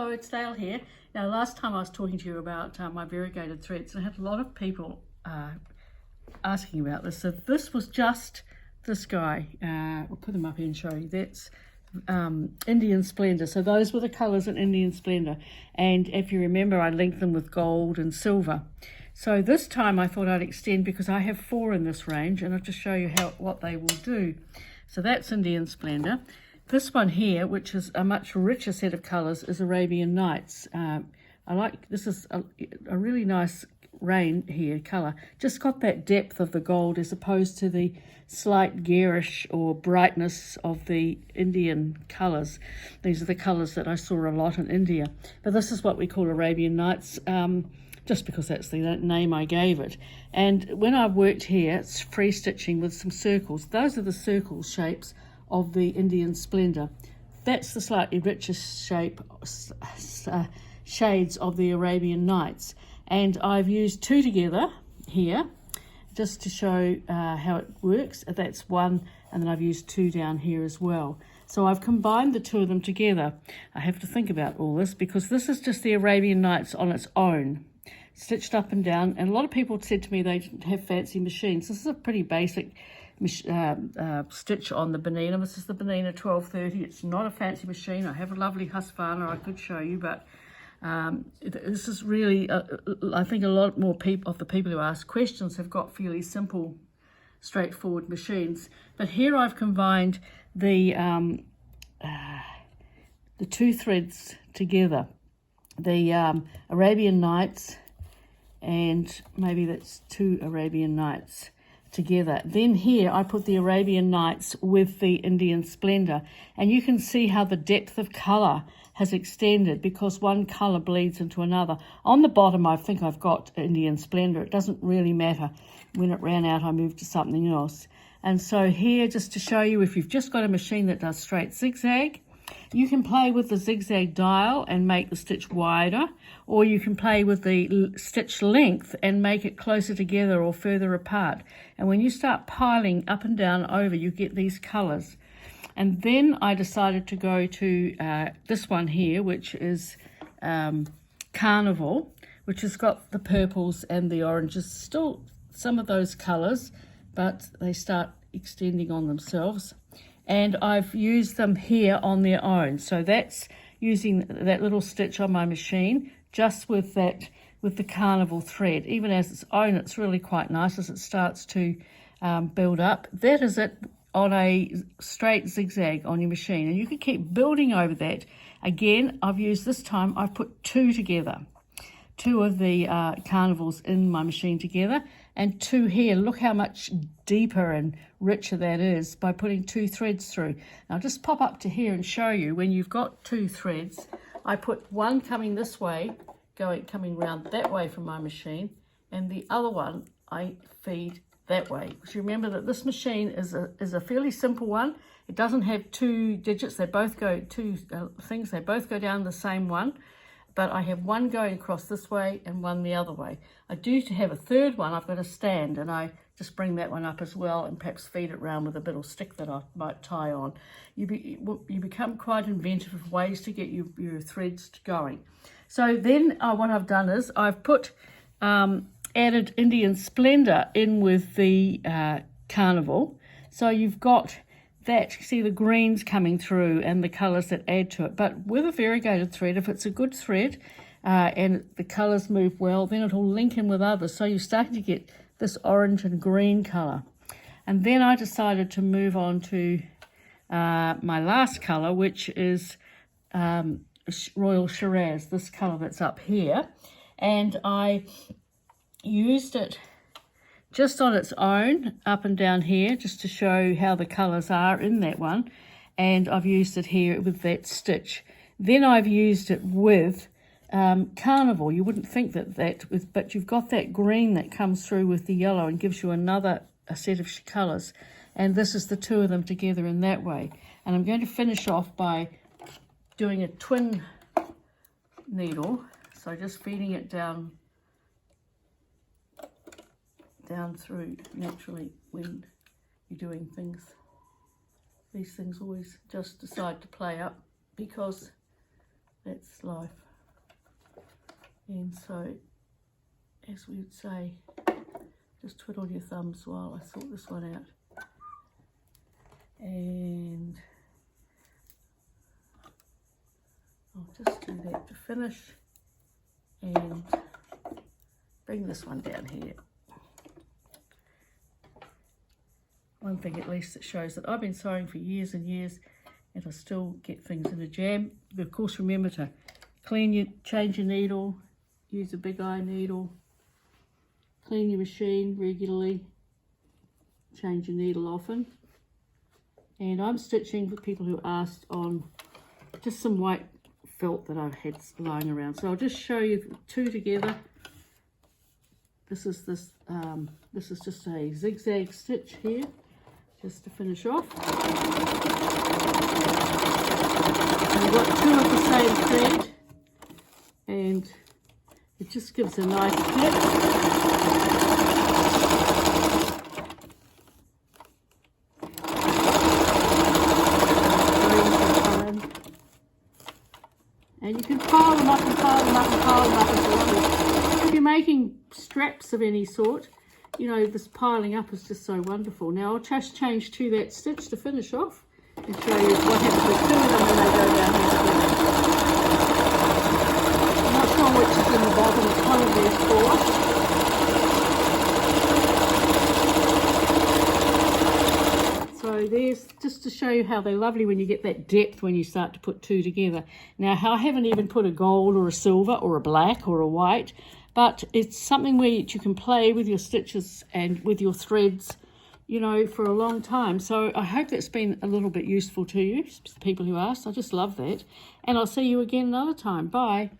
Hello, it's Dale here. Now, last time I was talking to you about my variegated threads, and I had a lot of people asking about this. So this was just this guy. I'll put them up here and show you. That's Indian Splendor. So those were the colours in Indian Splendor. And if you remember, I linked them with gold and silver. So this time I thought I'd extend because I have 4 in this range, and I'll just show you what they will do. So that's Indian Splendor. This one here, which is a much richer set of colours, is Arabian Nights. This is a really nice rain here colour. Just got that depth of the gold as opposed to the slight garish or brightness of the Indian colours. These are the colours that I saw a lot in India. But this is what we call Arabian Nights, just because that's the name I gave it. And when I've worked here, it's free stitching with some circles. Those are the circle shapes of the Indian Splendor. That's the slightly richer shades of the Arabian Nights. And I've used 2 together here just to show how it works. That's 1, and then I've used 2 down here as well. So I've combined the 2 of them together. I have to think about all this because this is just the Arabian Nights on its own, stitched up and down. And a lot of people said to me they didn't have fancy machines. This is a pretty basic stitch on the Benina. This is the Benina 1230. It's not a fancy machine. I have a lovely Husqvarna I could show you, but this is really, I think a lot more of the people who ask questions have got fairly simple, straightforward machines. But here I've combined the 2 threads together, the Arabian Nights, and maybe that's 2 Arabian Nights together. Then here I put the Arabian Nights with the Indian Splendor, and you can see how the depth of colour has extended because one colour bleeds into another. On the bottom I think I've got Indian Splendor. It doesn't really matter. When it ran out I moved to something else. And so here, just to show you, if you've just got a machine that does straight zigzag, you can play with the zigzag dial and make the stitch wider, or you can play with the stitch length and make it closer together or further apart. And when you start piling up and down over, you get these colours. And then I decided to go to this one here, which is Carnival, which has got the purples and the oranges, still some of those colours, but they start extending on themselves. And I've used them here on their own. So that's using that little stitch on my machine, just with the Carnival thread. Even as its own, it's really quite nice as it starts to build up. That is it on a straight zigzag on your machine. And you can keep building over that. Again, I've used this time, I've put 2 together. 2 of the Carnivals in my machine together, and 2 here. Look how much deeper and richer that is by putting 2 threads through. Now I'll just pop up to here and show you when you've got 2 threads. I put one coming this way, coming round that way from my machine, and the other one I feed that way. Because you remember that this machine is a fairly simple one. It doesn't have 2 digits. They both go 2 things. They both go down the same one. But I have one going across this way and one the other way. I do have a third one. I've got a stand, and I just bring that one up as well and perhaps feed it around with a little stick that I might tie on. You become quite inventive of ways to get your threads going. So then what I've done is I've put added Indian Splendor in with the Carnival. So you've got that, you see the greens coming through and the colours that add to it. But with a variegated thread, if it's a good thread and the colours move well, then it'll link in with others. So you're starting to get this orange and green colour. And then I decided to move on to my last colour, which is Royal Shiraz, this colour that's up here. And I used it just on its own, up and down here, just to show how the colours are in that one. And I've used it here with that stitch. Then I've used it with Carnival. You wouldn't think but you've got that green that comes through with the yellow and gives you a set of colours. And this is the 2 of them together in that way. And I'm going to finish off by doing a twin needle. So just feeding it down through naturally when you're doing things. These things always just decide to play up because that's life. And so, as we would say, just twiddle your thumbs while I sort this one out. And I'll just do that to finish and bring this one down here. One thing at least that shows that I've been sewing for years and years and I still get things in a jam. But of course remember to change your needle, use a big eye needle, clean your machine regularly, change your needle often. And I'm stitching for people who asked on just some white felt that I've had lying around. So I'll just show you the two together. This is just a zigzag stitch here, just to finish off. And I've got two of the same thread, and it just gives a nice clip. And you can pile them up and pile them up and pile them up into one. If you're making straps of any sort, you know, this piling up is just so wonderful. Now I'll just change to that stitch to finish off and show you what happens with two of them when they go down here together. I'm not sure which is in the bottom, it's one of these four. So there's just to show you how they're lovely when you get that depth when you start to put two together. Now I haven't even put a gold or a silver or a black or a white, but it's something where you can play with your stitches and with your threads, you know, for a long time. So I hope that's been a little bit useful to you, people who asked. I just love that. And I'll see you again another time. Bye.